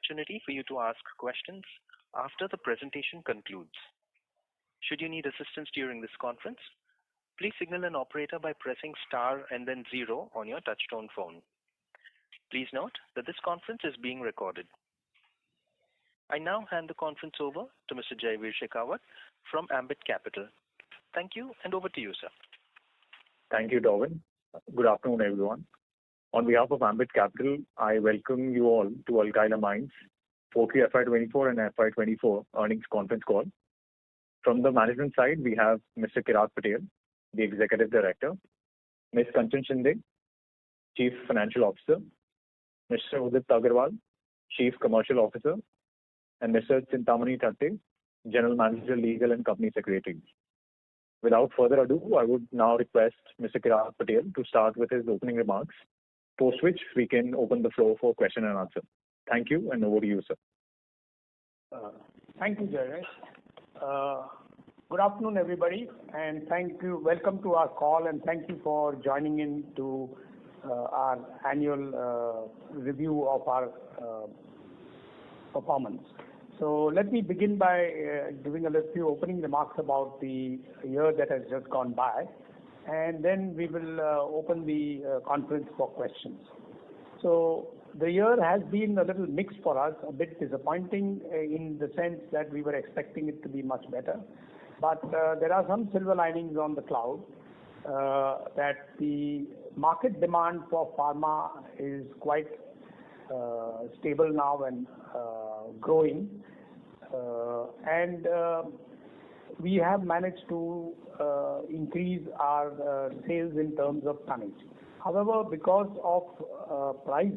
opportunity for you to ask questions after the presentation concludes. Should you need assistance during this conference, please signal an operator by pressing star and then 0 on your touchtone phone. Please note that this conference is being recorded. I now hand the conference over to Mr. Jaiveer Shekhawat from Ambit Capital. Thank you, and over to you, sir. Thank you, Darwin. Good afternoon, everyone. On behalf of Ambit Capital, I welcome you all to Alkyl Amines Q4FY24 and FY24 earnings conference call. From the management side, we have Mr. Kirat Patel, the Executive Director, Ms. Kanchan Shinde, Chief Financial Officer, Mr. Udit Agarwal, Chief Commercial Officer, and Mr. Chintamani Thatte, General Manager, Legal and Company Secretary. Without further ado, I would now request Mr. Kirat Patel to start with his opening remarks, post which we can open the floor for question and answer. Thank you, and over to you, sir. Thank you, Jaiveer. Good afternoon, everybody, and thank you. Welcome to our call, and thank you for joining in to our annual review of our performance. So let me begin by giving a few opening remarks about the year that has just gone by, and then we will open the conference for questions. So the year has been a little mixed for us, a bit disappointing in the sense that we were expecting it to be much better. But there are some silver linings on the cloud, that the market demand for pharma is quite stable now and growing, and we have managed to increase our sales in terms of tonnage. However, because of price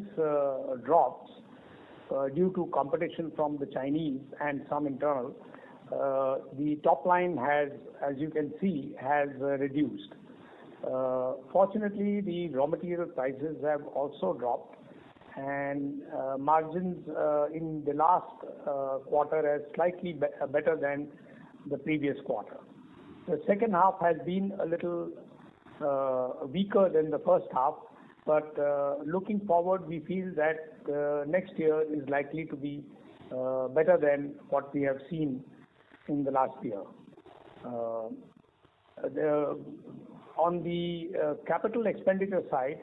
drops due to competition from the Chinese and some internal, the top line has, as you can see, has reduced. Fortunately, the raw material prices have also dropped, and margins in the last quarter are slightly better than the previous quarter. The second half has been a little weaker than the first half, but looking forward, we feel that next year is likely to be better than what we have seen in the last year. On the capital expenditure side,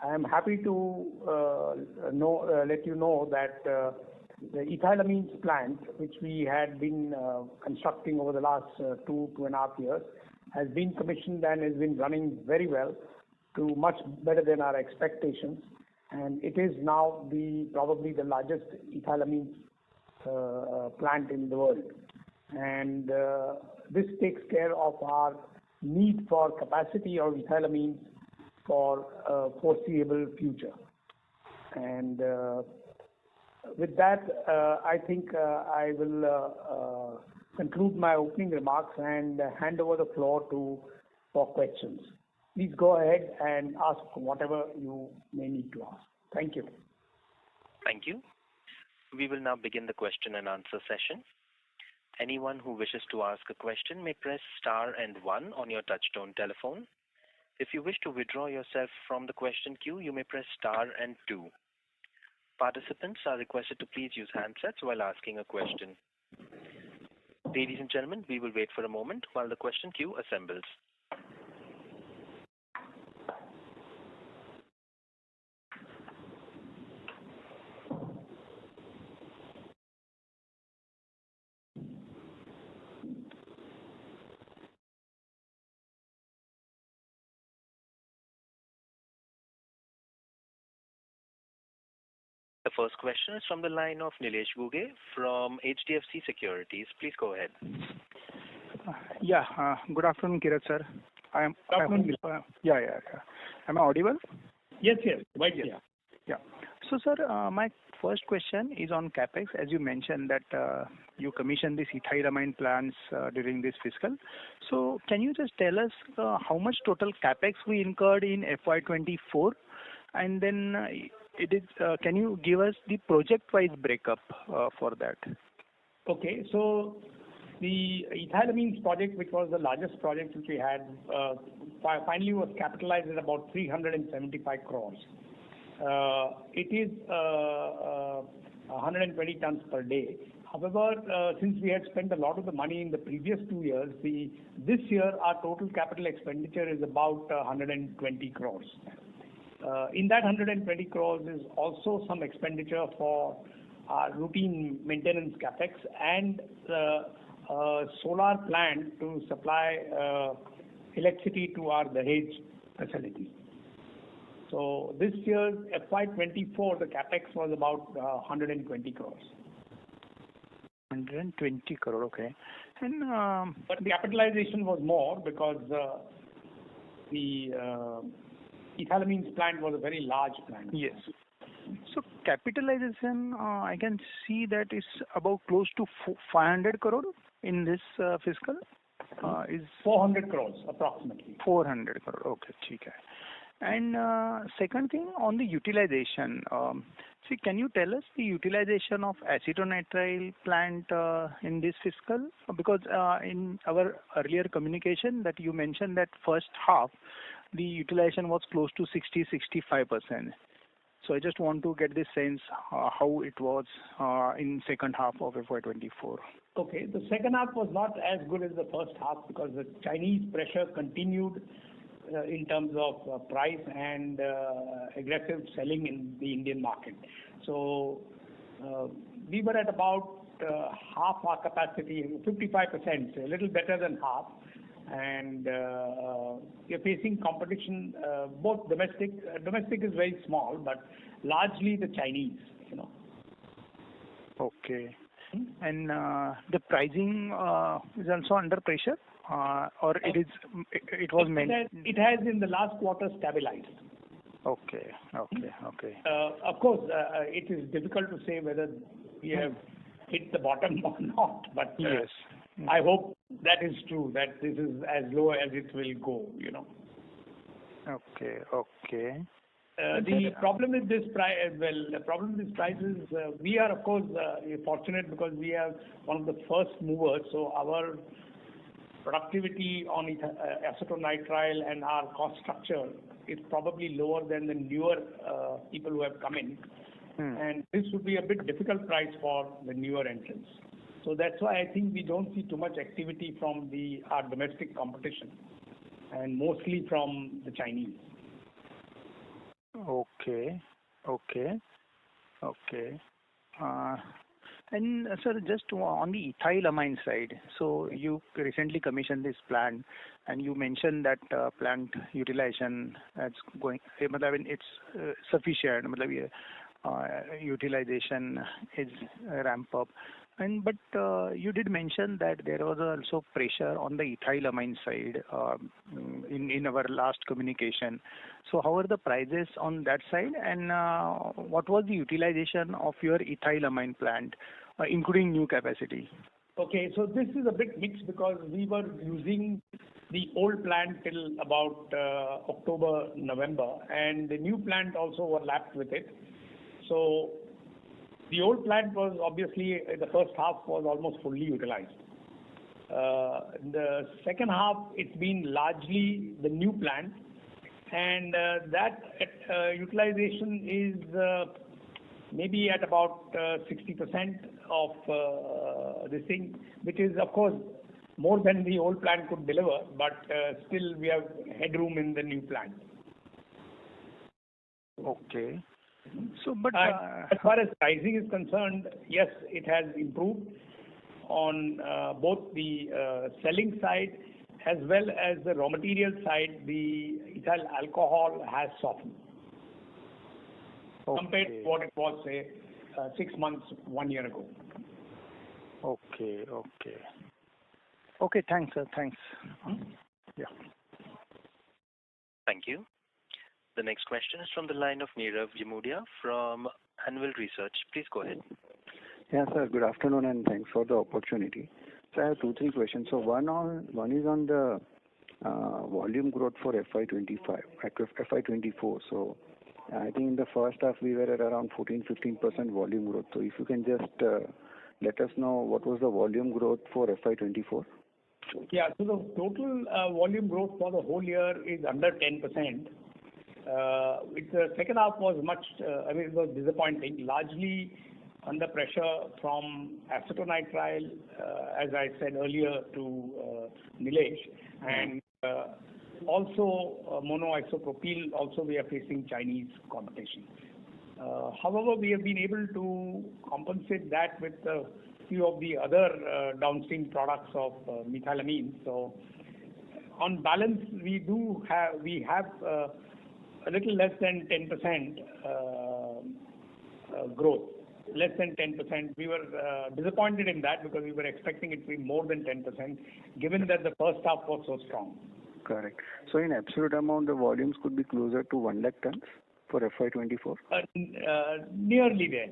I am happy to let you know that the ethylamines plant, which we had been constructing over the last 2.5 years, has been commissioned and has been running very well, to much better than our expectations, and it is now probably the largest ethylamines plant in the world. And this takes care of our need for capacity of ethylamines for foreseeable future. And with that, I think I will conclude my opening remarks and hand over the floor for questions. Please go ahead and ask whatever you may need to ask. Thank you. Thank you. We will now begin the question and answer session. Anyone who wishes to ask a question may press star and 1 on your touchtone telephone. If you wish to withdraw yourself from the question queue, you may press star and 2. Participants are requested to please use handsets while asking a question. Ladies and gentlemen, we will wait for a moment while the question queue assembles. The first question is from the line of Nilesh Ghuge from HDFC Securities. Please go ahead. Good afternoon, Kirat sir. Good afternoon. Am I audible? Yes. Right here. Yeah. So, sir, my first question is on capex. As you mentioned that you commissioned these ethylamine plants during this fiscal. So, can you just tell us how much total capex we incurred in FY24, and then can you give us the project-wise breakup for that? Okay, so the ethylamines project, which was the largest project which we had, finally was capitalized at about 375 crores. It is 120 tons per day. However, since we had spent a lot of the money in the previous 2 years, this year our total capital expenditure is about 120 crores. In that 120 crores is also some expenditure for routine maintenance capex and solar plant to supply electricity to our Dahej facility. So this year's FY24, the capex was about 120 crores. 120 crore, okay. And but the capitalization was more because the ethylamines plant was a very large plant. yes. So capitalization, I can see that is about close to 500 crore in this fiscal. Is 400 crores approximately. 400 crore. Okay, ठीक है. And second thing on the utilization. See, can you tell us the utilization of acetonitrile plant in this fiscal? Because in our earlier communication that you mentioned that first half the utilization was close to 60-65%. So I just want to get this sense how it was in second half of FY24. Okay, the second half was not as good as the first half because the Chinese pressure continued in terms of price and aggressive selling in the Indian market. So we were at about half our capacity, 55%, a little better than half. And we are facing competition, both domestic is very small, but largely the Chinese, you know. Okay. And the pricing is also under pressure, or it was meant. It has in the last quarter stabilized. Okay. Of course, it is difficult to say whether we have hit the bottom or not, but yes. I hope that is true, that this is as low as it will go, you know. Okay. The problem with this price, is we are of course fortunate because we are one of the first movers. So our productivity on acetonitrile and our cost structure is probably lower than the newer people who have come in, and this would be a bit difficult price for the newer entrants. So that's why I think we don't see too much activity from our domestic competition, and mostly from the Chinese. Okay. And sir, just on the ethyl amine side, so you recently commissioned this plant, and you mentioned that plant utilization it's sufficient. Utilization is ramp up. But you did mention that there was also pressure on the ethyl amine side in our last communication. So how are the prices on that side, and what was the utilization of your ethyl amine plant, including new capacity? Okay, so this is a bit mixed because we were using the old plant till about October, November, and the new plant also overlapped with it. So the old plant was obviously, the first half was almost fully utilized. The second half, it's been largely the new plant, and that utilization is maybe at about 60% of this thing, which is of course more than the old plant could deliver, but still we have headroom in the new plant. Okay. So, but as far as pricing is concerned, yes, it has improved on both the selling side as well as the raw material side. The ethyl alcohol has softened compared to what it was, say, 6 months, 1 year ago. Okay, thanks, sir. Thanks. Yeah. Thank you. The next question is from the line of Nirav Jimudia from Anvil Research. Please go ahead. Yes, sir. Good afternoon, and thanks for the opportunity. So I have 2-3 questions. So one is on the volume growth for FY24. So I think in the first half we were at around 14-15% volume growth. So if you can just let us know what was the volume growth for FY24. Yeah, so the total volume growth for the whole year is under 10%. The second half was it was disappointing, largely under pressure from acetonitrile, as I said earlier to Nilesh, and also monoisopropyl. Also, we are facing Chinese competition. However, we have been able to compensate that with a few of the other downstream products of methylamine. So, on balance, we have a little less than 10% growth. Less than 10%. We were disappointed in that because we were expecting it to be more than 10%, given that the first half was so strong. Correct. So in absolute amount, the volumes could be closer to 1 lakh tons for FY24? Nearly there.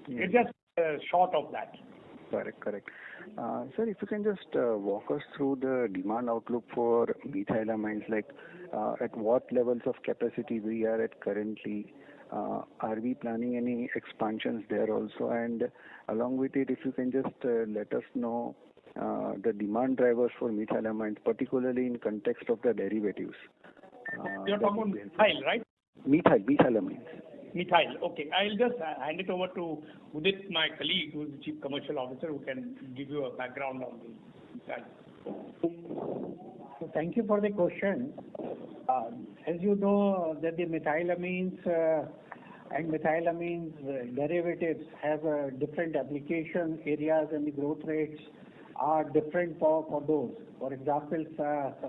Yeah. It's just short of that. Correct. Sir, if you can just walk us through the demand outlook for methylamines, like at what levels of capacity we are at currently. Are we planning any expansions there also? And along with it, if you can just let us know the demand drivers for methylamines, particularly in context of the derivatives. You're talking about methyl, right? Methylamines. Methyl. Okay. I'll just hand it over to Udit, my colleague, who is the Chief Commercial Officer, who can give you a background on the methyl. So thank you for the question. As you know, that the methylamines and methylamines derivatives have different application areas, and the growth rates are different for those. For example,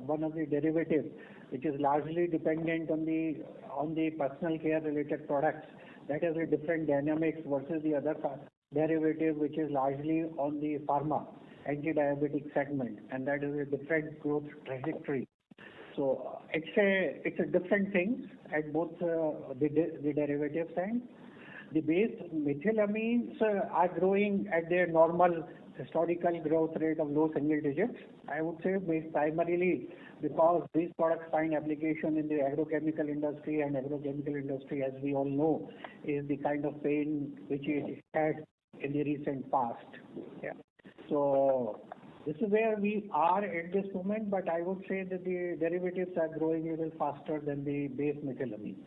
one of the derivatives which is largely dependent on the personal care related products, that has a different dynamics versus the other derivative which is largely on the pharma anti-diabetic segment, and that is a different growth trajectory. So it's a different things at both the derivatives end. The base methylamines are growing at their normal historical growth rate of low single digits. I would say primarily because these products find application in the agrochemical industry, and agrochemical industry, as we all know, is the kind of pain which it had in the recent past. Yeah. So this is where we are at this moment, but I would say that the derivatives are growing a little faster than the base methylamines.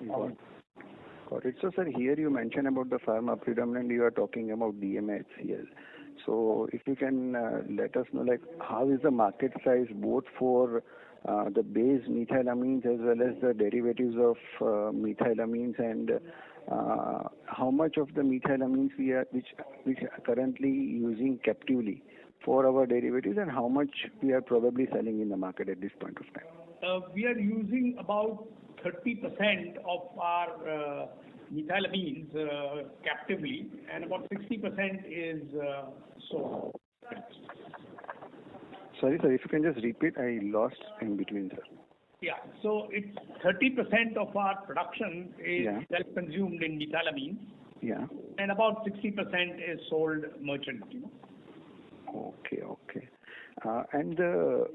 Got it. So, sir, here you mentioned about the pharma. Predominantly, you are talking about DMHCL. So, if you can let us know, like, how is the market size both for the base methylamines as well as the derivatives of methylamines, and how much of the methylamines which are currently using captively for our derivatives, and how much we are probably selling in the market at this point of time? We are using about 30% of our methylamines captively, and about 60% is sold. Sorry, sir, if you can just repeat, I lost in between, sir. Yeah, so it's 30% of our production is self-consumed in methylamines. Yeah. And about 60% is sold merchant. Okay. And the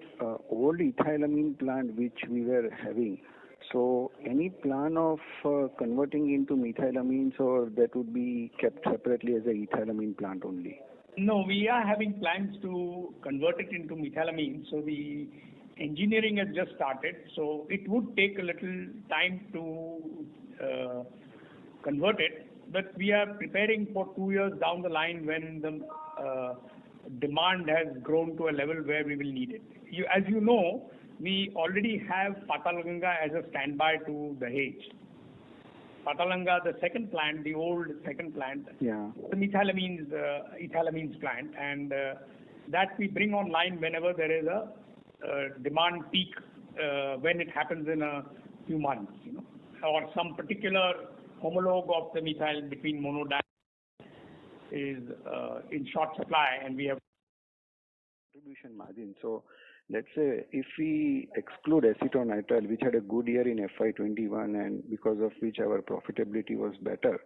old ethylamine plant which we were having, so any plan of converting into methylamines, or that would be kept separately as a ethylamine plant only? No, we are having plans to convert it into methylamine. So the engineering has just started. So it would take a little time to convert it. But we are preparing for 2 years down the line when the demand has grown to a level where we will need it. As you know, we already have Patalganga as a standby to Dahej. Patalganga, the second plant, the old second plant, the ethylamines plant, and that we bring online whenever there is a demand peak, when it happens in a few months, or some particular homologue of the methyl between monodiamine is in short supply, and we have contribution margin. So let's say if we exclude acetonitrile, which had a good year in FY21 and because of which our profitability was better,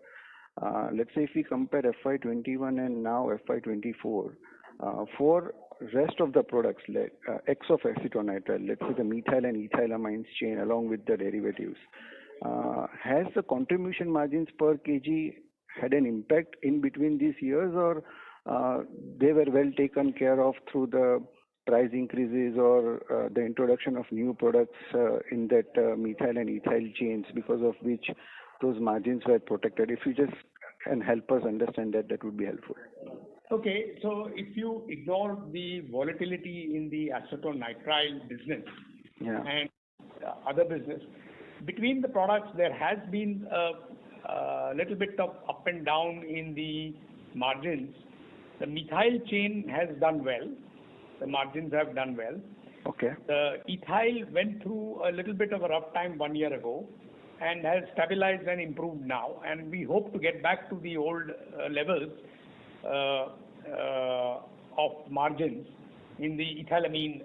let's say if we compare FY21 and now FY24, for rest of the products, X of acetonitrile, let's say the methyl and ethylamines chain along with the derivatives, has the contribution margins per kg had an impact in between these years, or they were well taken care of through the price increases or the introduction of new products in that methyl and ethyl chains, because of which those margins were protected? If you just and help us understand that, that would be helpful. Okay, so if you ignore the volatility in the acetonitrile business and other business, between the products there has been a little bit of up and down in the margins. The methyl chain has done well. The margins have done well. Okay. The ethyl went through a little bit of a rough time 1 year ago and has stabilized and improved now. And we hope to get back to the old levels of margins in the ethylamine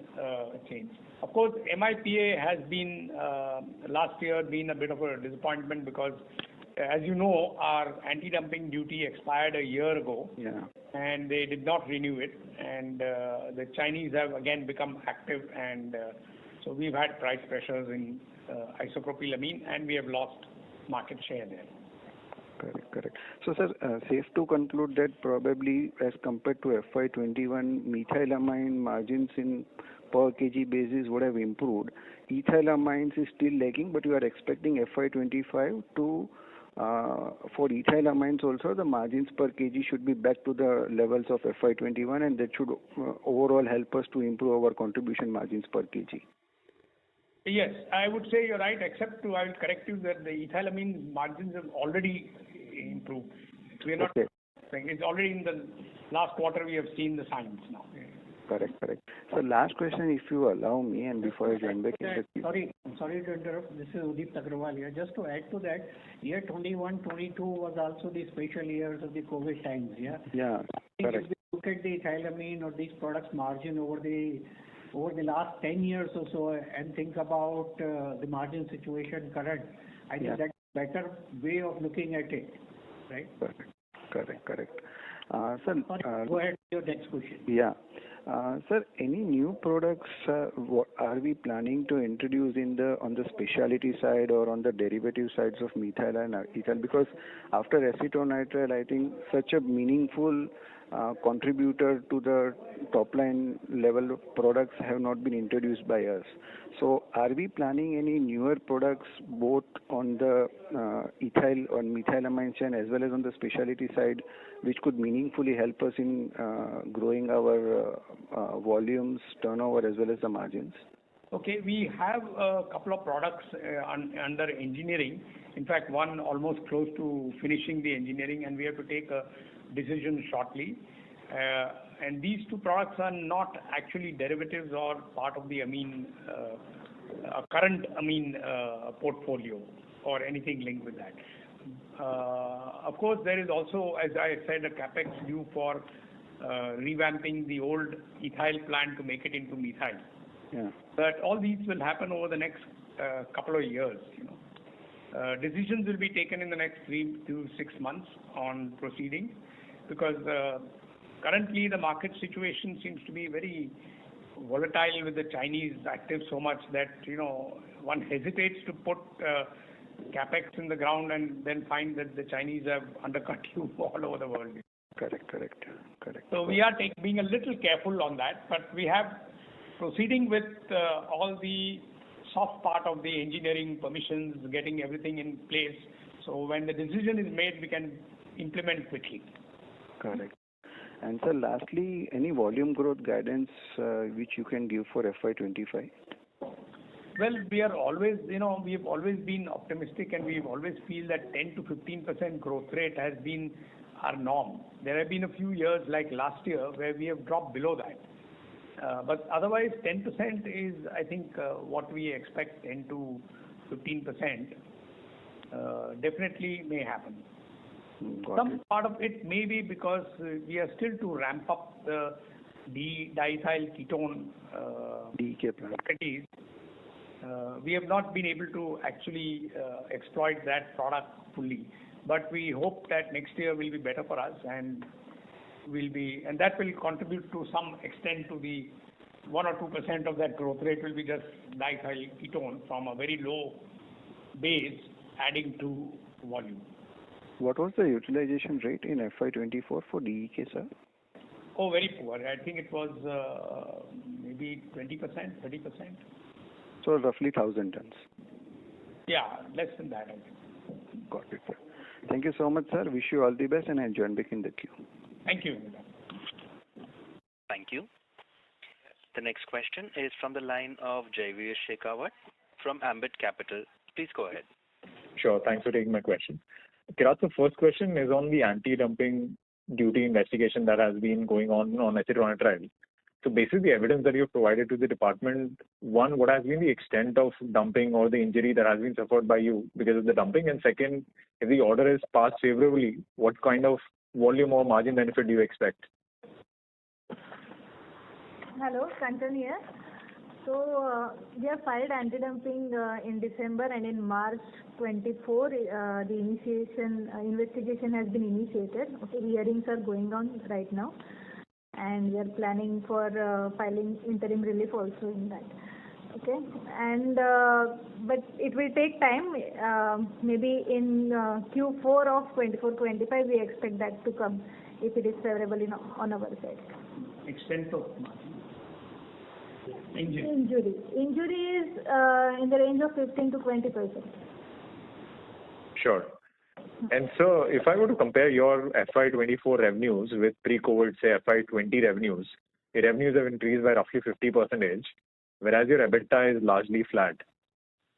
chains. Of course, MIPA has been last year been a bit of a disappointment because, as you know, our anti-dumping duty expired a year ago, and they did not renew it. And the Chinese have again become active, and so we've had price pressures in isopropylamine, and we have lost market share there. Correct. So, sir, safe to conclude that probably as compared to FY21, methylamine margins in per kg basis would have improved. Ethylamines is still lagging, but you are expecting FY25 to, for ethylamines also, the margins per kg should be back to the levels of FY21, and that should overall help us to improve our contribution margins per kg. Yes, I would say you're right, except I will correct you that the ethylamine margins have already improved. We are not saying it's already in the last quarter we have seen the signs now. Correct. So last question, if you allow me, and before I join back in the Sorry to interrupt. This is Udip Agrawal here. Just to add to that, year 21-22 was also the special years of the COVID times. Yeah. Correct. If we look at the ethylamine or these products margin over the last 10 years or so and think about the margin situation current, I think that's a better way of looking at it, right? Correct. Sir, go ahead with your next question. Yeah. Sir, any new products what are we planning to introduce on the specialty side or on the derivative sides of methyl and ethyl? Because after acetonitrile, I think such a meaningful contributor to the top line level of products have not been introduced by us. So are we planning any newer products both on the ethyl or methylamine chain as well as on the specialty side, which could meaningfully help us in growing our volumes, turnover as well as the margins? Okay, we have a couple of products under engineering. In fact, one almost close to finishing the engineering, and we have to take a decision shortly. And these two products are not actually derivatives or part of the amine, current amine portfolio or anything linked with that. Of course, there is also, as I said, a capex due for revamping the old ethyl plant to make it into methyl. Yeah. But all these will happen over the next couple of years. Decisions will be taken in the next 3 to 6 months on proceeding, because currently the market situation seems to be very volatile with the Chinese active so much that one hesitates to put capex in the ground and then find that the Chinese have undercut you all over the world. Correct. So we are being a little careful on that, but we have proceeding with all the soft part of the engineering permissions, getting everything in place. So when the decision is made, we can implement quickly. Correct. And sir, lastly, any volume growth guidance which you can give for FY25? Well, we are always, we have always been optimistic, and we always feel that 10 to 15% growth rate has been our norm. There have been a few years like last year where we have dropped below that. But otherwise, 10% is, I think, what we expect. 10 to 15% definitely may happen. Some part of it may be because we are still to ramp up the diethyl ketone DEK properties. We have not been able to actually exploit that product fully, but we hope that next year will be better for us, and that will contribute to some extent to the 1 or 2% of that growth rate will be just diethyl ketone from a very low base adding to volume. What was the utilization rate in FY24 for DEK, sir? Oh, very poor. I think it was maybe 20%, 30%. So roughly 1,000 tons. Yeah, less than that, I think. Got it, sir. Thank you so much, sir. Wish you all the best, and I'll join back in the queue. Thank you. Thank you. The next question is from the line of Jaiveer Shekhawat from Ambit Capital. Please go ahead. Sure. Thanks for taking my question. Kirat, the first question is on the anti-dumping duty investigation that has been going on acetonitrile. So basically, the evidence that you've provided to the department, one, what has been the extent of dumping or the injury that has been suffered by you because of the dumping? And second, if the order is passed favorably, what kind of volume or margin benefit do you expect? Hello, Kanchan here. So we have filed anti-dumping in December, and in March 24, the investigation has been initiated. Okay, hearings are going on right now, and we are planning for filing interim relief also in that. Okay, and but it will take time. Maybe in Q4 of 24-25, we expect that to come if it is favorable on our side. Extent of injury. Injury is in the range of 15 to 20%. Sure. And so if I were to compare your FY24 revenues with pre-COVID, say FY20 revenues, your revenues have increased by roughly 50%, whereas your EBITDA is largely flat.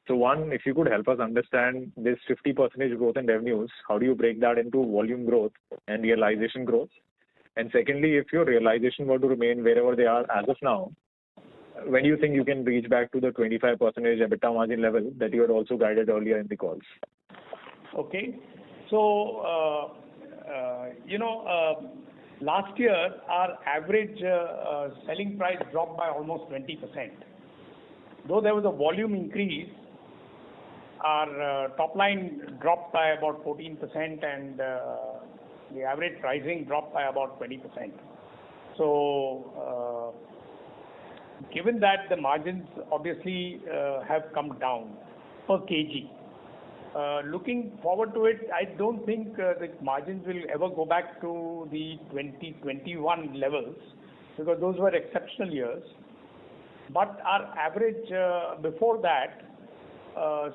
So one, if you could help us understand this 50% growth in revenues, how do you break that into volume growth and realization growth? And secondly, if your realization were to remain wherever they are as of now, when do you think you can reach back to the 25% EBITDA margin level that you had also guided earlier in the calls? Okay. So, last year our average selling price dropped by almost 20%. Though there was a volume increase, our top line dropped by about 14% and the average pricing dropped by about 20%. So, given that the margins obviously have come down per kg, looking forward to it, I don't think the margins will ever go back to the 2021 levels because those were exceptional years. But our average before that,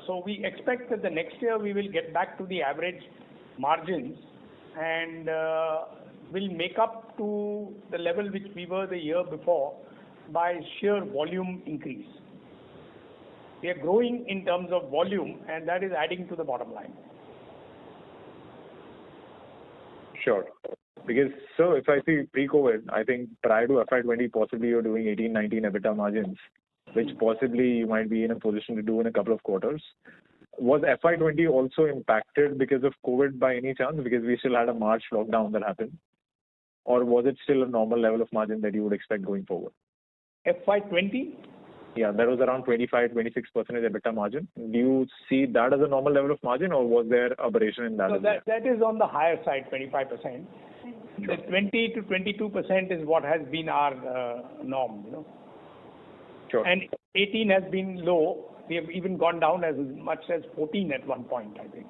so we expect that the next year we will get back to the average margins and will make up to the level which we were the year before by sheer volume increase. We are growing in terms of volume, and that is adding to the bottom line. Sure. Because, so if I see pre-COVID, I think prior to FY20, possibly you're doing 18, 19 EBITDA margins, which possibly you might be in a position to do in a couple of quarters. Was FY20 also impacted because of COVID by any chance? Because we still had a March lockdown that happened. Or was it still a normal level of margin that you would expect going forward? FY20? Yeah, that was around 25, 26% EBITDA margin. Do you see that as a normal level of margin, or was there aberration in that? So that is on the higher side, 25%. The 20 to 22% is what has been our norm, Sure. And 18 has been low. We have even gone down as much as 14 at one point, I think.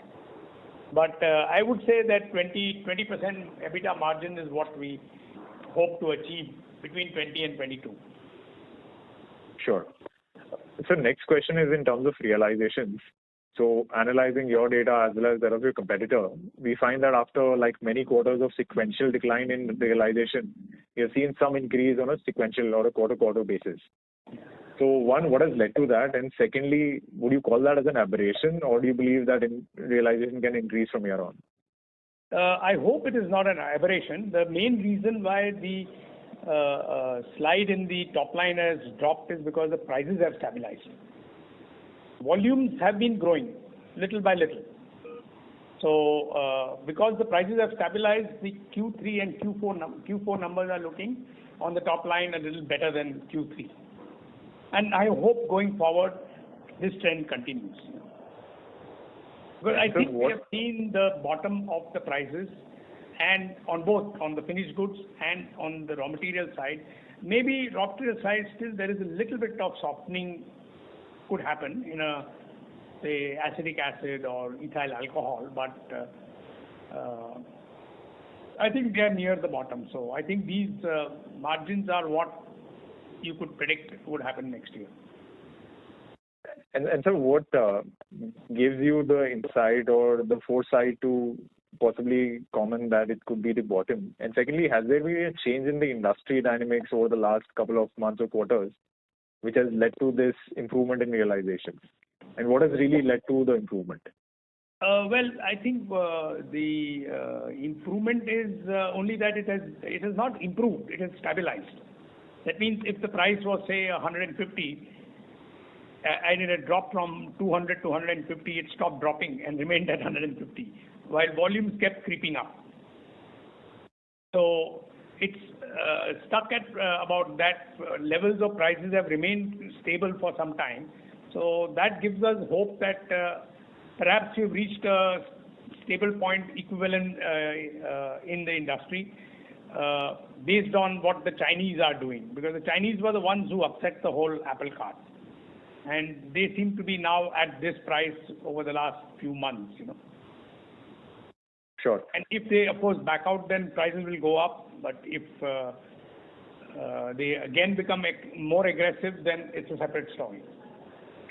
But I would say that 20% EBITDA margin is what we hope to achieve between 20 and 22. Sure. So next question is in terms of realizations. So analyzing your data as well as that of your competitor, we find that after like many quarters of sequential decline in realization, you've seen some increase on a sequential or a quarter-quarter basis. So one, what has led to that? And secondly, would you call that as an aberration, or do you believe that realization can increase from here on? I hope it is not an aberration. The main reason why the slide in the top line has dropped is because the prices have stabilized. Volumes have been growing little by little. So because the prices have stabilized, the Q3 and Q4 numbers are looking on the top line a little better than Q3. And I hope going forward this trend continues. But I think we have seen the bottom of the prices, and on both, on the finished goods and on the raw material side. Maybe raw material side still there is a little bit of softening could happen in say acetic acid or ethyl alcohol, but I think they are near the bottom. So I think these margins are what you could predict would happen next year. And so what gives you the insight or the foresight to possibly comment that it could be the bottom? And secondly, has there been a change in the industry dynamics over the last couple of months or quarters, which has led to this improvement in realizations? And what has really led to the improvement? Well, I think the improvement is only that it has not improved, it has stabilized. That means if the price was, say, 150, and it had dropped from 200 to 150, it stopped dropping and remained at 150, while volumes kept creeping up. So it's stuck at about that. Levels of prices have remained stable for some time. So that gives us hope that perhaps we've reached a stable point equivalent in the industry based on what the Chinese are doing. Because the Chinese were the ones who upset the whole apple cart. And they seem to be now at this price over the last few months, Sure. And if they, of course, back out, then prices will go up. But if they again become more aggressive, then it's a separate story.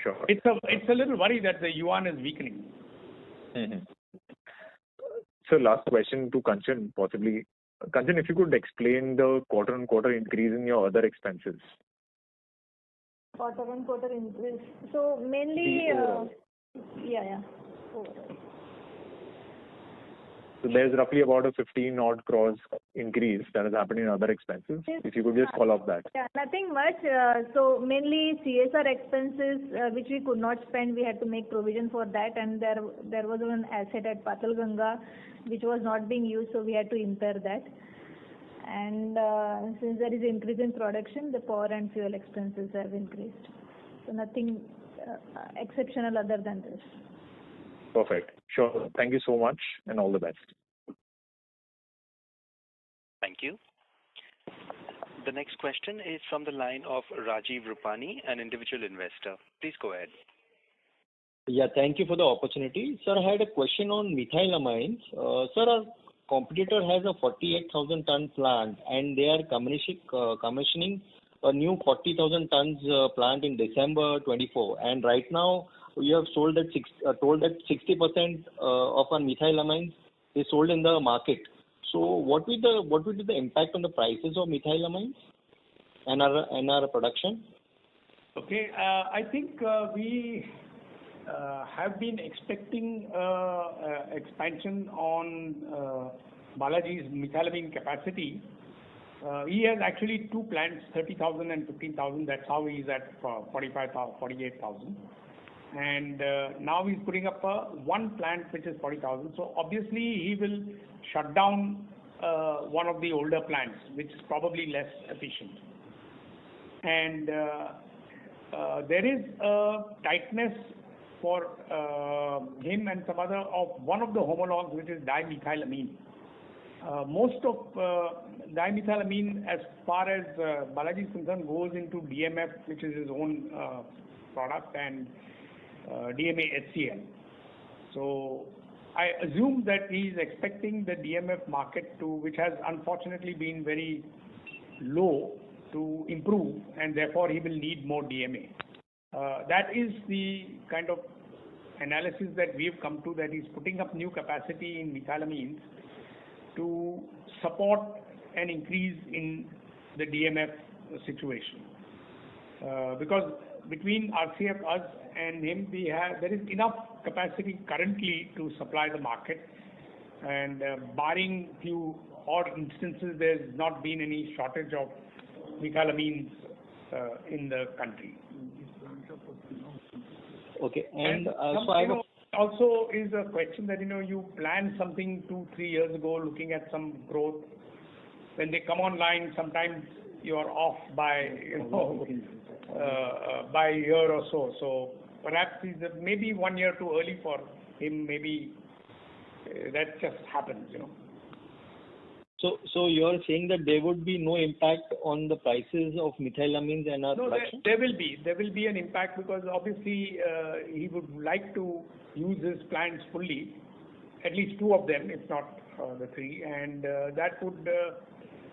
Sure. It's a little worry that the yuan is weakening. Mm-hmm. So last question to Kanchan, possibly. Kanchan, if you could explain the quarter-on-quarter increase in your other expenses. Quarter-on-quarter increase. So mainly, yeah. So there's roughly about a 15 odd crores increase that has happened in other expenses. If you could just follow up that. Yeah, nothing much. So mainly CSR expenses, which we could not spend, we had to make provision for that, and there was one asset at Patalganga which was not being used, so we had to impair that. And since there is increase in production, the power and fuel expenses have increased. So nothing exceptional other than this. Perfect. Sure. Thank you so much and all the best. Thank you. The next question is from the line of Rajiv Rupani, an individual investor. Please go ahead. Yeah, thank you for the opportunity. Sir, I had a question on methylamines. Sir, our competitor has a 48,000 ton plant and they are commissioning a new 40,000 tons plant in December 24. And right now we have told that 60% of our methylamines is sold in the market. So what will be the impact on the prices of methylamines and our production? Okay, I think we have been expecting expansion on Balaji's methylamine capacity. He has actually two plants, 30,000 and 15,000. That's how he's at 48,000. And now he's putting up one plant which is 40,000. So obviously he will shut down one of the older plants, which is probably less efficient. And there is a tightness for him and some other of one of the homologs, which is dimethylamine. Most of dimethylamine, as far as Balaji is concerned, goes into DMF, which is his own product, and DMA HCl. So I assume that he is expecting the DMF market which has unfortunately been very low, to improve, and therefore he will need more DMA. That is the kind of analysis that we've come to, that he's putting up new capacity in methylamines to support an increase in the DMF situation. Because between RCF, us and him, there is enough capacity currently to supply the market, and barring few odd instances, there's not been any shortage of methylamines in the country. Okay, and so also is a question that you plan something 2-3 years ago, looking at some growth. When they come online, sometimes you are off by by a year or so. So perhaps maybe 1 year too early for him. Maybe that just happens. So you are saying that there would be no impact on the prices of methylamines and our production? There will be an impact, because obviously he would like to use his plants fully, at least 2 of them, if not the 3, and that would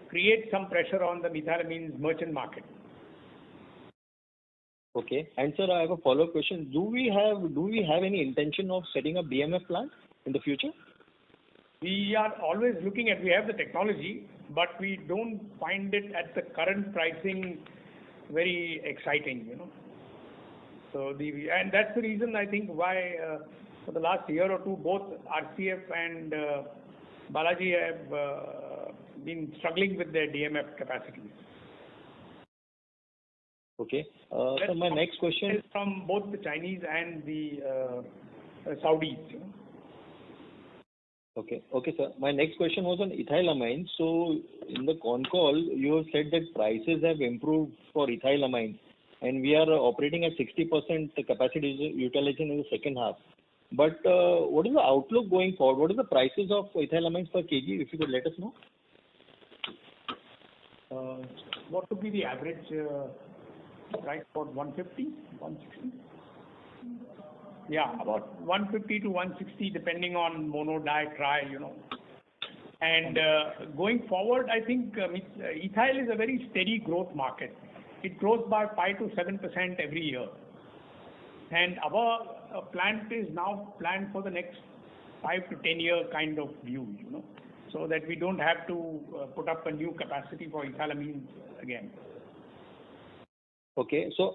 create some pressure on the methylamines merchant market. Okay. And sir, I have a follow-up question. Do we have any intention of setting up DMF plant in the future? We are always looking at, we have the technology, but we don't find it at the current pricing very exciting, So and that's the reason I think why for the last year or two, both RCF and Balaji have been struggling with their DMF capacities. Okay. So my next question is from both the Chinese and the Saudis. Okay, sir. My next question was on ethyl amines. So in the con call, you have said that prices have improved for ethyl amines, and we are operating at 60% capacity utilization in the second half. But what is the outlook going forward? What is the prices of ethyl amines per kg? If you could let us know. What would be the average price for 150, 160? Yeah, about 150 to 160 depending on mono, di, tri, And going forward, I think ethyl is a very steady growth market. It grows by 5 to 7% every year. And our plant is now planned for the next 5 to 10 year kind of view, so that we don't have to put up a new capacity for ethyl amines again. Okay, so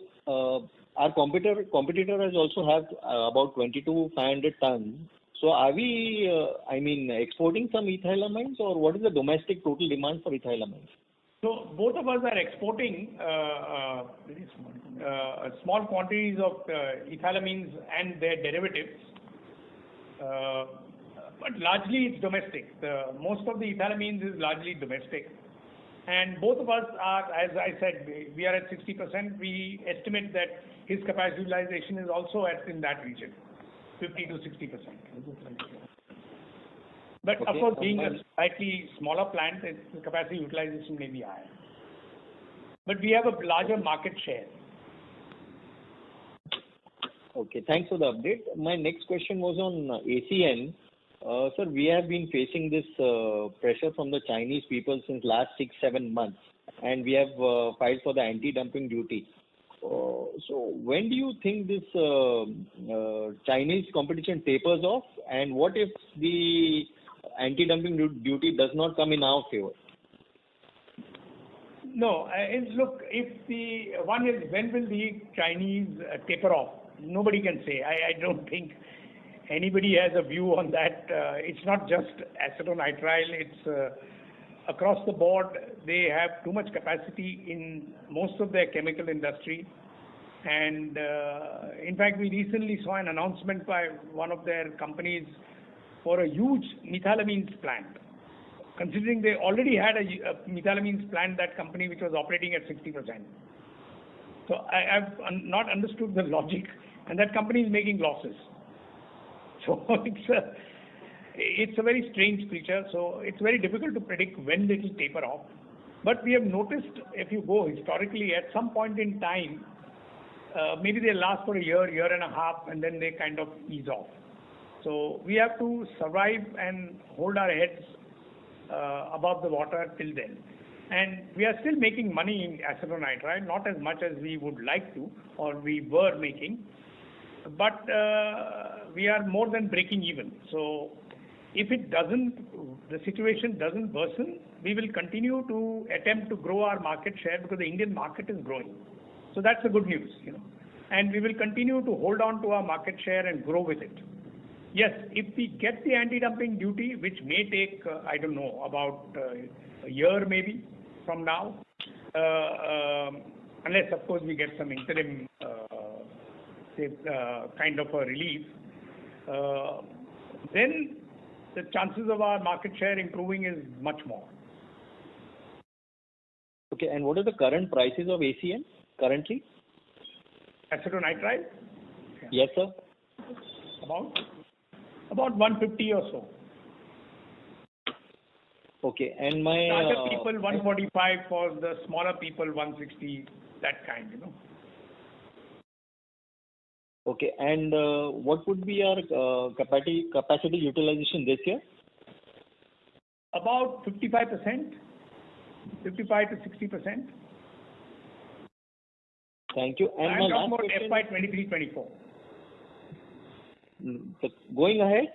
our competitor has also have about 22,500 tons. So are we, exporting some ethyl amines, or what is the domestic total demand for ethyl amines? So both of us are exporting very small quantities of ethyl amines and their derivatives, but largely it's domestic. Most of the ethyl amines is largely domestic. And both of us are, as I said, we are at 60%. We estimate that his capacity utilization is also in that region, 50 to 60%. But okay, of course, being a slightly smaller plant, the capacity utilization may be higher. But we have a larger market share. Okay, thanks for the update. My next question was on ACN. Sir, we have been facing this pressure from the Chinese people since last 6-7 months, and we have filed for the anti-dumping duty. So when do you think this Chinese competition tapers off, and what if the anti-dumping duty does not come in our favor? No, look, when will the Chinese taper off? Nobody can say. I don't think anybody has a view on that. It's not just acetonitrile, it's across the board. They have too much capacity in most of their chemical industry. And in fact, we recently saw an announcement by one of their companies for a huge methylamines plant. Considering they already had a methylamines plant, that company which was operating at 60%. So I've not understood the logic, and that company is making losses. So it's a very strange creature. So it's very difficult to predict when it will taper off. But we have noticed, if you go historically, at some point in time, maybe they last for a year and a half, and then they kind of ease off. So we have to survive and hold our heads above the water till then. And we are still making money in acetonitrile, not as much as we would like to, or we were making. But we are more than breaking even. So if the situation doesn't worsen, we will continue to attempt to grow our market share because the Indian market is growing. So that's the good news, And we will continue to hold on to our market share and grow with it. Yes, if we get the anti-dumping duty, which may take, I don't know, about a year maybe from now, unless of course we get some interim kind of a relief, then the chances of our market share improving is much more. Okay, and what are the current prices of ACN currently? Acetonitrile? Yes, sir. About 150 or so. Okay, and my larger people 145, for the smaller people 160, that kind, Okay, and what would be our capacity utilization this year? About 55%, 55 to 60%. Thank you. And I'm my talking last about question, FY23-24. going ahead,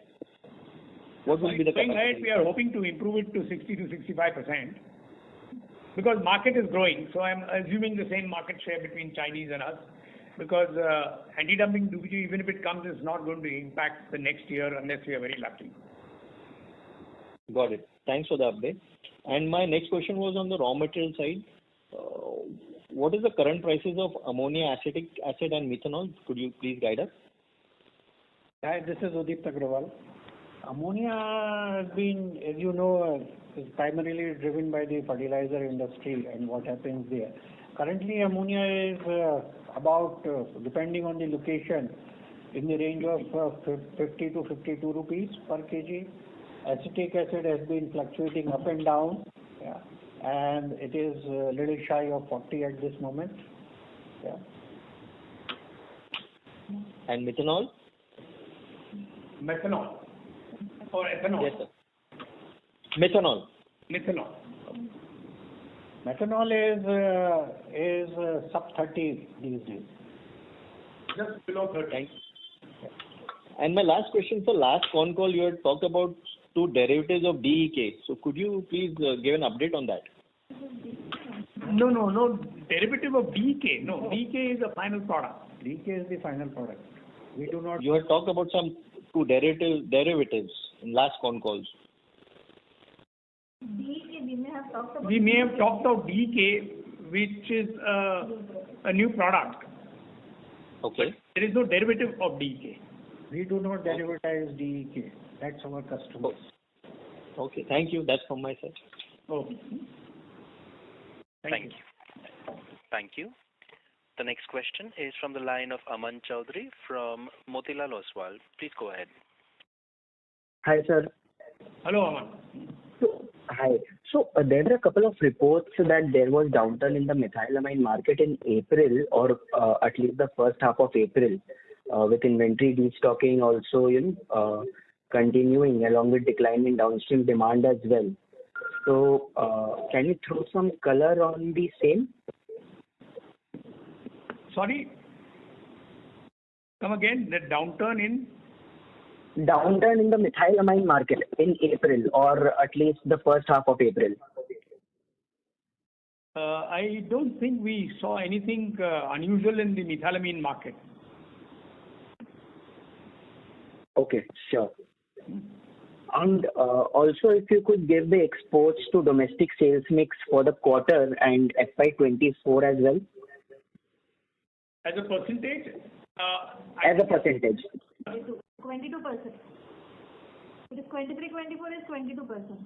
what will be the Going ahead, capacity? we are hoping to improve it to 60 to 65% because market is growing. So I'm assuming the same market share between Chinese and us because anti-dumping duty, even if it comes, is not going to impact the next year unless we are very lucky. Got it. Thanks for the update. And my next question was on the raw material side. What is the current prices of ammonia, acetic acid, and methanol? Could you please guide us? Hi, this is Udit Agrawal. Ammonia has been, as you know, is primarily driven by the fertilizer industry and what happens there. Currently, ammonia is about, depending on the location, in the range of 50 to 52 rupees per kg. Acetic acid has been fluctuating up and down, yeah, and it is a little shy of 40 at this moment. Yeah. And methanol? Methanol or ethanol? Yes, sir. Methanol. Methanol. Methanol is sub 30 these days. Just below 30. Thanks. And my last question, sir. Last con call you had talked about two derivatives of DEK. So could you please give an update on that? No derivative of DK. No, DK is the final product. DK is the final product. We do not. You had talked about some two derivatives in last con calls. DK, we may have talked about. We may have talked of DK, which is a new product. Okay. There is no derivative of DK. We do not derivatize DEK. That's our customers. Okay. Thank you. That's from my side. Okay. Thank you. Thank you. The next question is from the line of Aman Chaudhary from Motilal Oswal. Please go ahead. Hi, sir. Hello, Aman. Hi. So there were a couple of reports that there was downturn in the methylamine market in April, or at least the first half of April, with inventory destocking also, continuing along with decline in downstream demand as well. So can you throw some color on the same? Sorry? Come again. The downturn in? Downturn in the methylamine market in April, or at least the first half of April. I don't think we saw anything unusual in the methylamine market. Okay, sure. And also, if you could give the exports to domestic sales mix for the quarter and FY24 as well. As a percentage? As a percentage. 22%. It is 23-24 is 22%.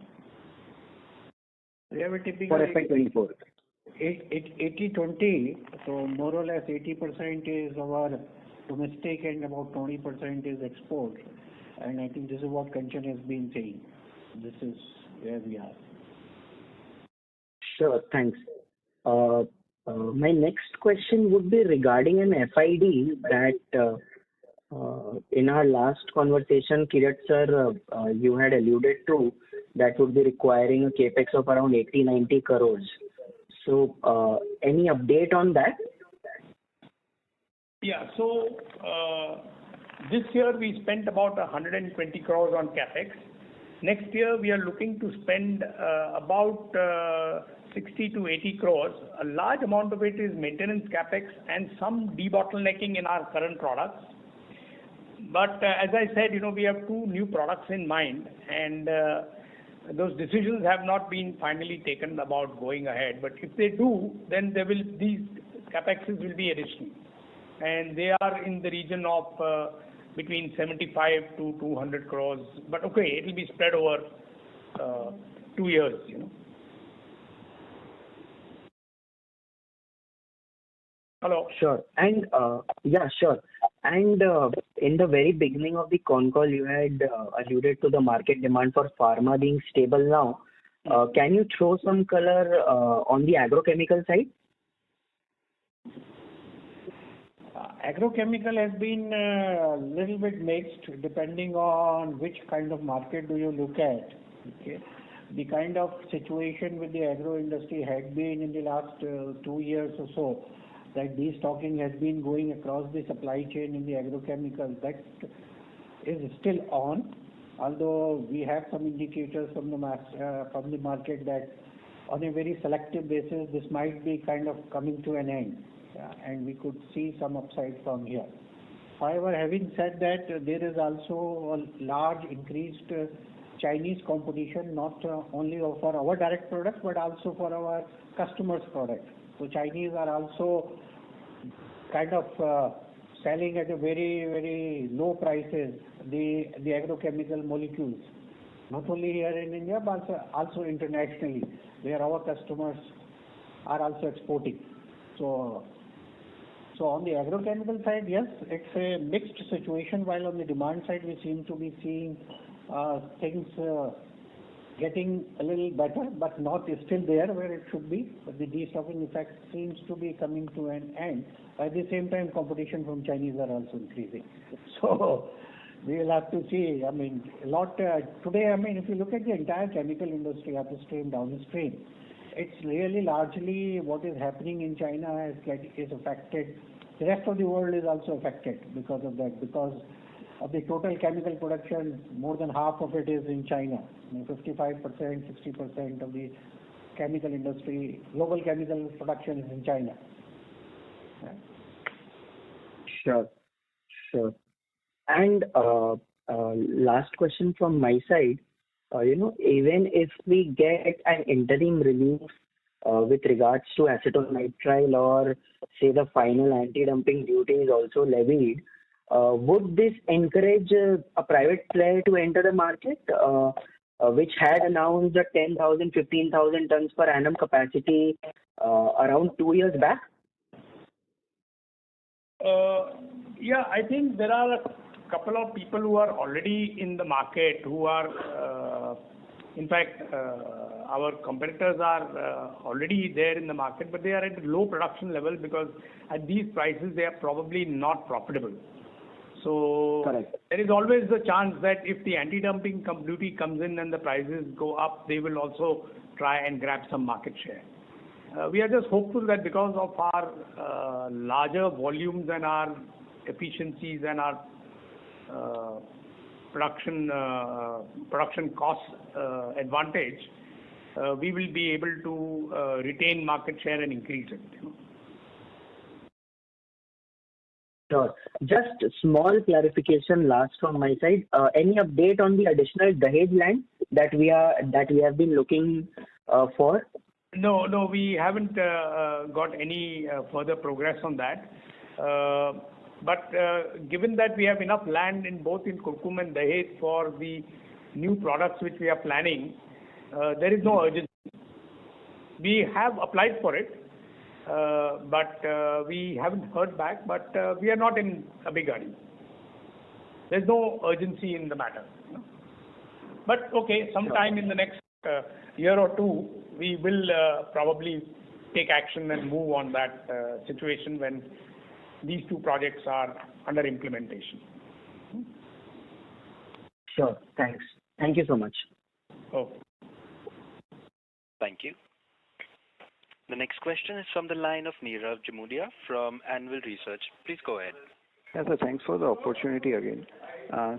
We have a For typical FY24. 80-20, so more or less 80% is our domestic and about 20% is export. And I think this is what Kanchan has been saying. This is where we are. Sure, thanks. My next question would be regarding an FID that in our last conversation, Kirat sir, you had alluded to that would be requiring a capex of around 80-90 crores. So any update on that? Yeah, so this year we spent about 120 crores on capex. Next year we are looking to spend about 60 to 80 crores. A large amount of it is maintenance capex and some debottlenecking in our current products. But as I said, we have two new products in mind, and those decisions have not been finally taken about going ahead. But if they do, then these capexes will be additional, and they are in the region of between 75 to 200 crores. But okay, it will be spread over 2 years. Hello. Sure. And yeah, sure. And in the very beginning of the con call, you had alluded to the market demand for pharma being stable now. Can you throw some color on the agrochemical side? Agrochemical has been a little bit mixed depending on which kind of market do you look at. Okay. The kind of situation with the agro industry had been in the last 2 years or so. that destocking has been going across the supply chain in the agrochemicals. That is still on, although we have some indicators from the market that on a very selective basis, this might be kind of coming to an end, and we could see some upside from here. However, having said that, there is also a large increased Chinese competition, not only for our direct products, but also for our customers' products. So Chinese are also kind of selling at a very, very low prices the agrochemical molecules, not only here in India, but also internationally, where our customers are also exporting. So on the agrochemical side, yes, it's a mixed situation, while on the demand side, we seem to be seeing things getting a little better, but not still there where it should be. But the destocking effect seems to be coming to an end. At the same time, competition from Chinese are also increasing. So we will have to see. I mean, a lot today. I mean, if you look at the entire chemical industry, upstream, downstream, it's really largely what is happening in China is affected. The rest of the world is also affected because of that. Because of the total chemical production, more than half of it is in China. 55%, 60% of the chemical industry, global chemical production is in China. Sure. And last question from my side. Even if we get an interim relief with regards to acetonitrile, or say the final anti-dumping duty is also levied, would this encourage a private player to enter the market, which had announced a 10,000, 15,000 tons per annum capacity around 2 years back? Yeah, I think there are a couple of people who are already in the market who are, in fact, our competitors are already there in the market, but they are at low production level because at these prices they are probably not profitable. So correct. There is always the chance that if the anti-dumping duty comes in and the prices go up, they will also try and grab some market share. We are just hopeful that because of our larger volumes and our efficiencies and our production cost advantage, we will be able to retain market share and increase it. Sure. Just small clarification last from my side. Any update on the additional Dahej land that we have been looking for? No, we haven't got any further progress on that. But given that we have enough land in both in Kurkumbh and Dahej for the new products which we are planning, there is no urgency. We have applied for it, but we haven't heard back. But we are not in a big hurry. There's no urgency in the matter. But okay, sometime in the next year or two, we will probably take action and move on that situation when these two projects are under implementation. Sure. Thanks. Thank you so much. Okay. Thank you. The next question is from the line of Nirav Jimudia from Anvil Research. Please go ahead. Yes, sir. Thanks for the opportunity again.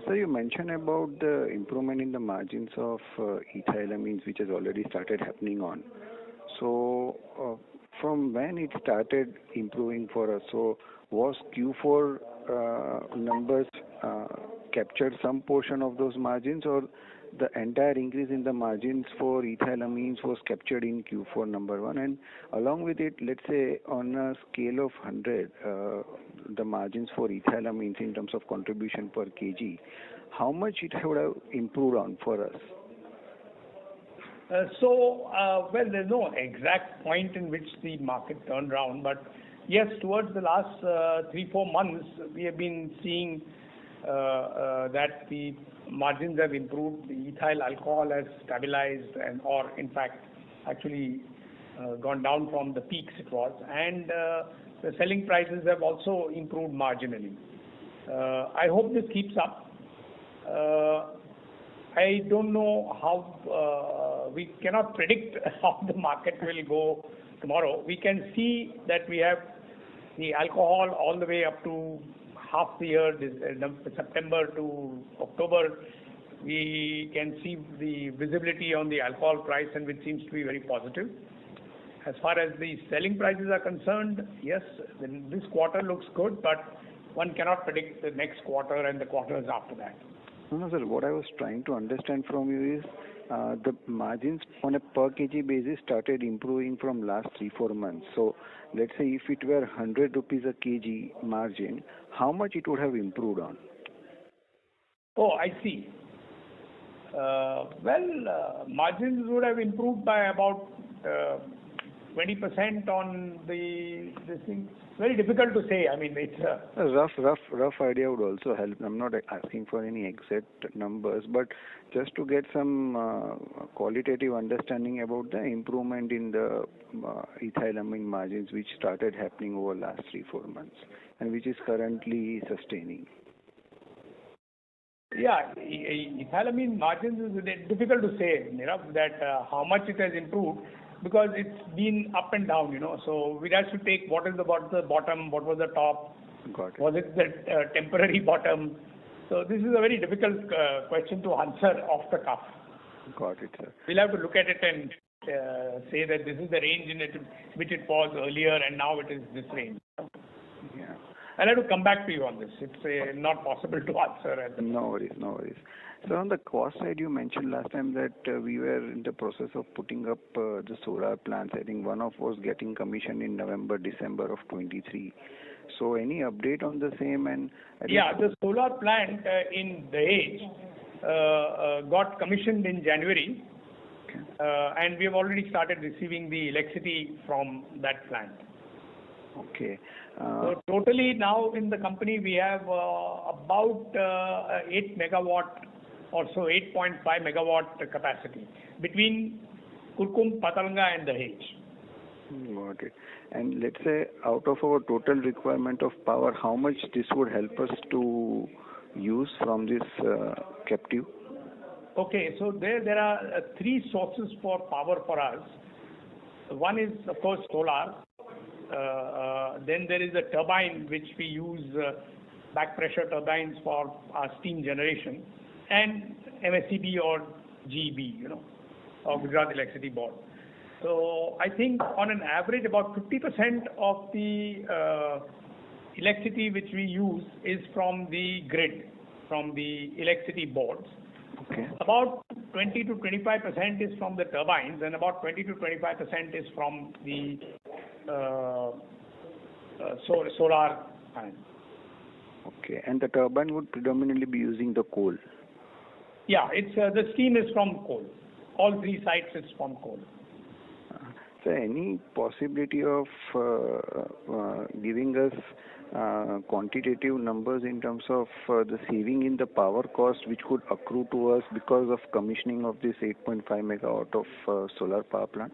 So you mentioned about the improvement in the margins of ethyl amines, which has already started happening on. So from when it started improving for us, so was Q4 numbers captured some portion of those margins, or the entire increase in the margins for ethyl amines was captured in Q4, number one? And along with it, let's say on a scale of 100, the margins for ethyl amines in terms of contribution per kg, how much it would have improved on for us? Well, there's no exact point in which the market turned around, but yes, towards the last 3-4 months, we have been seeing that the margins have improved. The ethyl alcohol has stabilized or in fact actually gone down from the peaks it was, and the selling prices have also improved marginally. I hope this keeps up. I don't know how, we cannot predict how the market will go tomorrow. We can see that we have the alcohol all the way up to half the year, September to October, we can see the visibility on the alcohol price, and which seems to be very positive. As far as the selling prices are concerned, yes, this quarter looks good, but one cannot predict the next quarter and the quarters after that. No, sir. What I was trying to understand from you is the margins on a per kg basis started improving from last 3-4 months. So let's say if it were 100 rupees a kg margin, how much it would have improved on? Oh, I see. Margins would have improved by about 20% on this thing. Very difficult to say. I mean, it's a rough idea would also help. I'm not asking for any exact numbers, but just to get some qualitative understanding about the improvement in the ethylamine margins, which started happening over last 3-4 months, and which is currently sustaining. Yeah, ethylamine margins is difficult to say, Nirav, that how much it has improved, because it's been up and down, So we have to take what is the bottom, what was the top, Got it. Was it the temporary bottom? So this is a very difficult question to answer off the cuff. Got it, sir. We'll have to look at it and say that this is the range in which it was earlier, and now it is this range. Yeah. I'll have to come back to you on this. It's not possible to answer at the moment. No worries. So on the cost side, you mentioned last time that we were in the process of putting up the solar plants. I think one of was getting commissioned in November, December of 23. So any update on the same? And the solar plant in Dahej got commissioned in January, okay. And we have already started receiving the electricity from that plant. Okay. So totally now in the company we have about 8 megawatt or so, 8.5 megawatt capacity between Kurkum, Patalanga and Dahej. Got it. And let's say out of our total requirement of power, how much this would help us to use from this captive? Okay, so there are 3 sources for power for us. One is of course solar. Then there is a turbine which we use, back pressure turbines for our steam generation, and MSEB or GEB, or Gujarat Electricity Board. So I think on an average about 50% of the electricity which we use is from the grid, from the electricity boards. Okay. About 20 to 25% is from the turbines, and about 20 to 25% is from the solar panels. Okay, and the turbine would predominantly be using the coal? Yeah, it's the steam is from coal. All 3 sites is from coal. So any possibility of giving us quantitative numbers in terms of the saving in the power cost which could accrue to us because of commissioning of this 8.5 megawatt of solar power plant?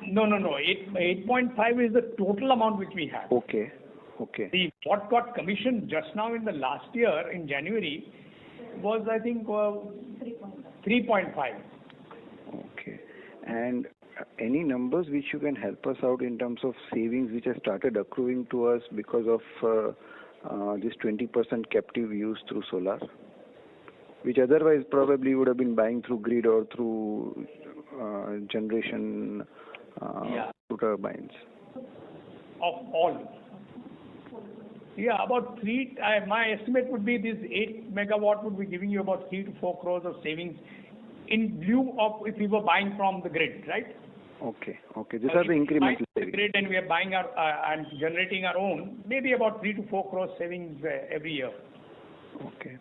No. 8.5 is the total amount which we have. Okay. What got commissioned just now in the last year in January was I think 3.5. Okay. And any numbers which you can help us out in terms of savings which have started accruing to us because of this 20% captive use through solar, which otherwise probably would have been buying through grid or through generation through turbines? Of all. Yeah, about 3. My estimate would be this 8 megawatt would be giving you about 3 to 4 crores of savings in lieu of if we were buying from the grid, right? Okay. These are the incremental savings. The grid and we are buying our and generating our own, maybe about 3 to 4 crores savings every year. Okay.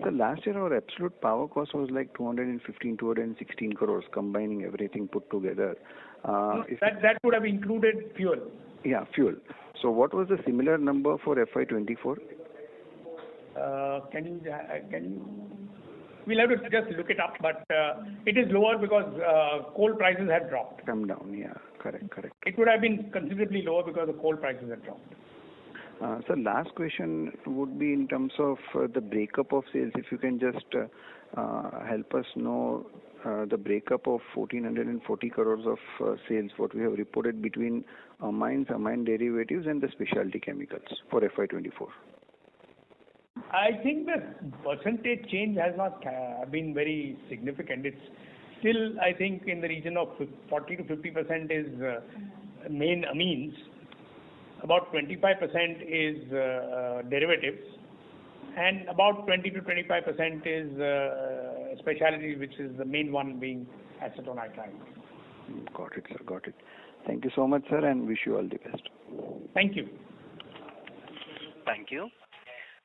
So last year our absolute power cost was like 216 crores, combining everything put together. That would have included fuel. Yeah, fuel. So what was the similar number for FY24? Can you? We'll have to just look it up, but it is lower because coal prices have dropped. Come down, yeah, correct. It would have been considerably lower because the coal prices have dropped. So last question would be in terms of the breakup of sales. If you can just help us know the breakup of 1,440 crores of sales, what we have reported between amines, amine derivatives, and the specialty chemicals for FY24? I think the percentage change has not been very significant. It's still, I think, in the region of 40 to 50% is main amines. About 25% is derivatives, and about 20 to 25% is specialty, which is the main one being acetonitrile. Got it, sir. Got it. Thank you so much, sir, and wish you all the best. Thank you. Thank you.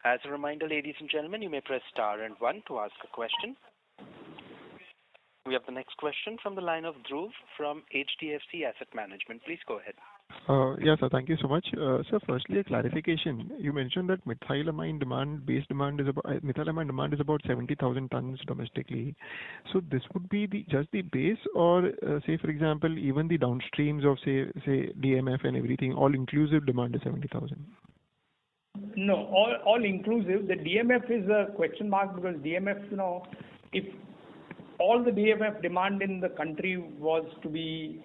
As a reminder, ladies and gentlemen, you may press star and one to ask a question. We have the next question from the line of Dhruv from HDFC Asset Management. Please go ahead. Yes, sir. Thank you so much. Sir, firstly, a clarification. You mentioned that methylamine demand is about 70,000 tons domestically. So this would be just the base, or say, for example, even the downstreams of say DMF and everything, all inclusive demand is 70,000. No, all inclusive. The DMF is a question mark because DMF, if all the DMF demand in the country was to be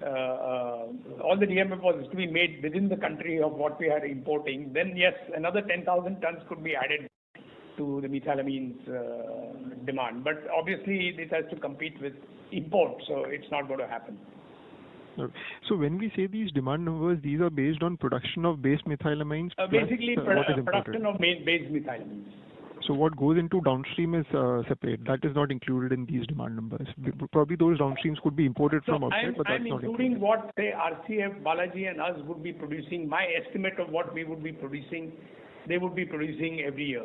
all the DMF was to be made within the country of what we are importing, then yes, another 10,000 tons could be added to the methylamines demand. But obviously, this has to compete with import, so it's not going to happen. So when we say these demand numbers, these are based on production of base methylamines? Basically, production of base methylamines. So what goes into downstream is separate. That is not included in these demand numbers. Probably those downstreams could be imported from outside, but that's not included. I'm including what, say, RCF, Balaji and us would be producing. My estimate of what we would be producing, they would be producing every year.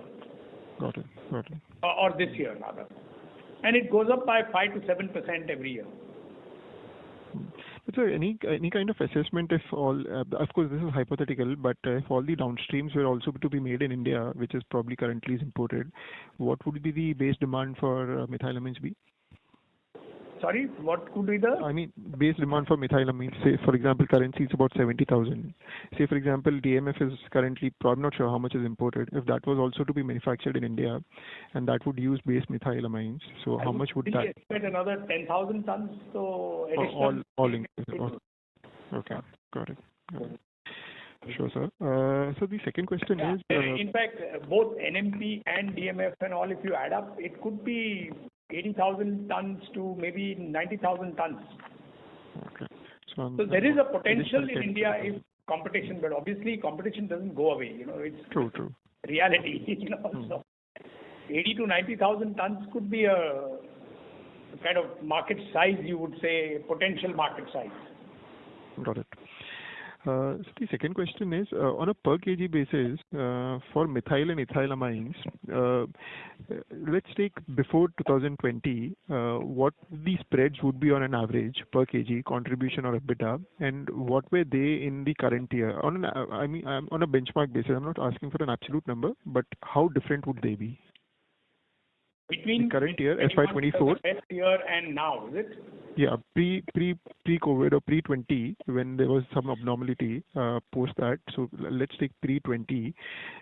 Got it. Or this year, rather. And it goes up by 5 to 7% every year. But sir, any kind of assessment if all, of course this is hypothetical, but if all the downstreams were also to be made in India, which is probably currently is imported, what would be the base demand for methylamines be? Sorry, what could be the? I mean, base demand for methylamines, say for example, currency is about 70,000. Say for example, DMF is currently, I'm not sure how much is imported. If that was also to be manufactured in India, and that would use base methylamines, so how much would that? Expect another 10,000 tons. So additional. All inclusive. Okay, got it. Sure, sir. So the second question is. In fact, both NMP and DMF and all, if you add up, it could be 80,000 tons to maybe 90,000 tons. Okay. So there is a potential in India if competition, but obviously competition doesn't go away. It's true. Reality. So 80 to 90,000 tons could be a kind of market size, you would say, potential market size. Got it. So the second question is, on a per kg basis, for methyl and ethylamines, let's take before 2020, what the spreads would be on an average per kg contribution or EBITDA, and what were they in the current year? On a benchmark basis. I'm not asking for an absolute number, but how different would they be? Between the current year, FY24. Best year and now, is it? Yeah, pre-COVID or pre-20, when there was some abnormality post that. So let's take pre-20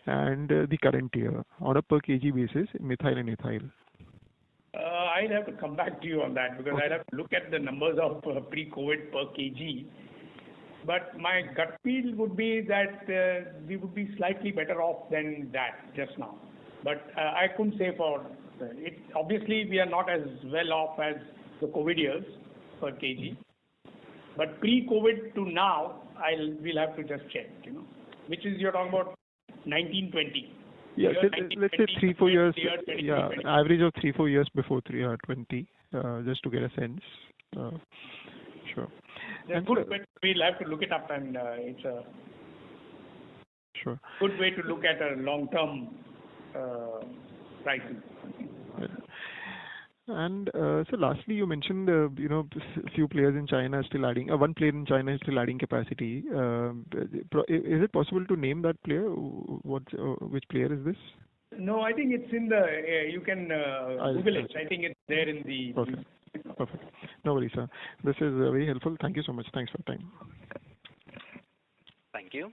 and the current year on a per kg basis, methyl and ethyl. I'd have to come back to you on that because I'd have to look at the numbers of pre-COVID per kg. But my gut feel would be that we would be slightly better off than that just now. But I couldn't say for it. Obviously, we are not as well off as the COVID years per kg. But pre-COVID to now, we'll have to just check, which is you're talking about 1920. Yeah, let's say 3-4 years. Yeah, average of 3-4 years before 20, just to get a sense. Sure. That's good, but we'll have to look it up, and it's a good way to look at a long-term pricing. And so lastly, you mentioned few players in China are still adding. One player in China is still adding capacity. Is it possible to name that player? Which player is this? No, I think it's in the. You can Google it. I think it's there in the. Perfect. No worries, sir. This is very helpful. Thank you so much. Thanks for your time. Thank you.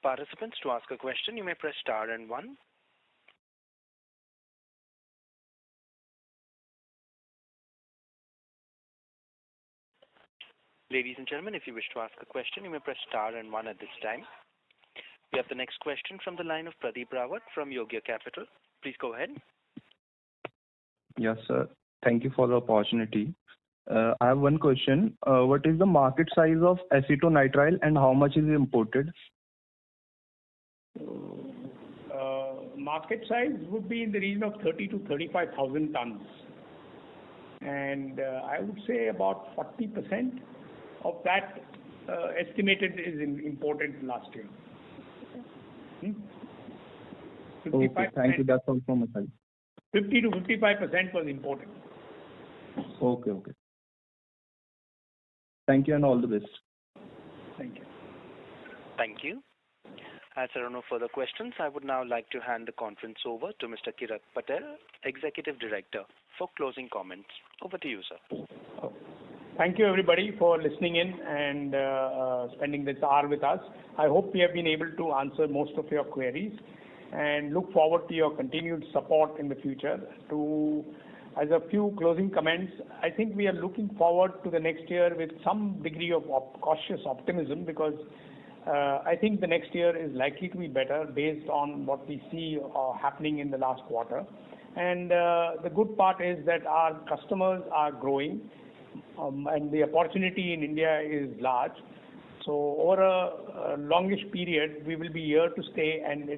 Participants, to ask a question, you may press star and 1. Ladies and gentlemen, if you wish to ask a question, you may press star and one at this time. We have the next question from the line of Pradeep Rawat from Yogya Capital. Please go ahead. Yes, sir. Thank you for the opportunity. I have one question. What is the market size of acetonitrile and how much is imported? Market size would be in the region of 30 to 35,000 tons. And I would say about 40% of that estimated is imported last year. 55%, Okay, thank you. That's all from my side. 50 to 55% was imported. Okay. Thank you and all the best. Thank you. Thank you. As there are no further questions, I would now like to hand the conference over to Mr. Kirat Patel, Executive Director, for closing comments. Over to you, sir. Thank you, everybody, for listening in and spending this hour with us. I hope we have been able to answer most of your queries and look forward to your continued support in the future. As a few closing comments, I think we are looking forward to the next year with some degree of cautious optimism because I think the next year is likely to be better based on what we see happening in the last quarter. And the good part is that our customers are growing and the opportunity in India is large. So over a longish period, we will be here to stay and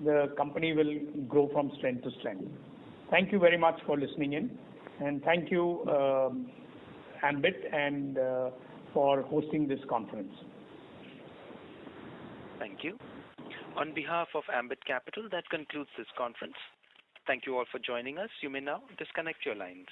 the company will grow from strength to strength. Thank you very much for listening in, and thank you, Ambit, and for hosting this conference. Thank you. On behalf of Ambit Capital, that concludes this conference. Thank you all for joining us. You may now disconnect your lines.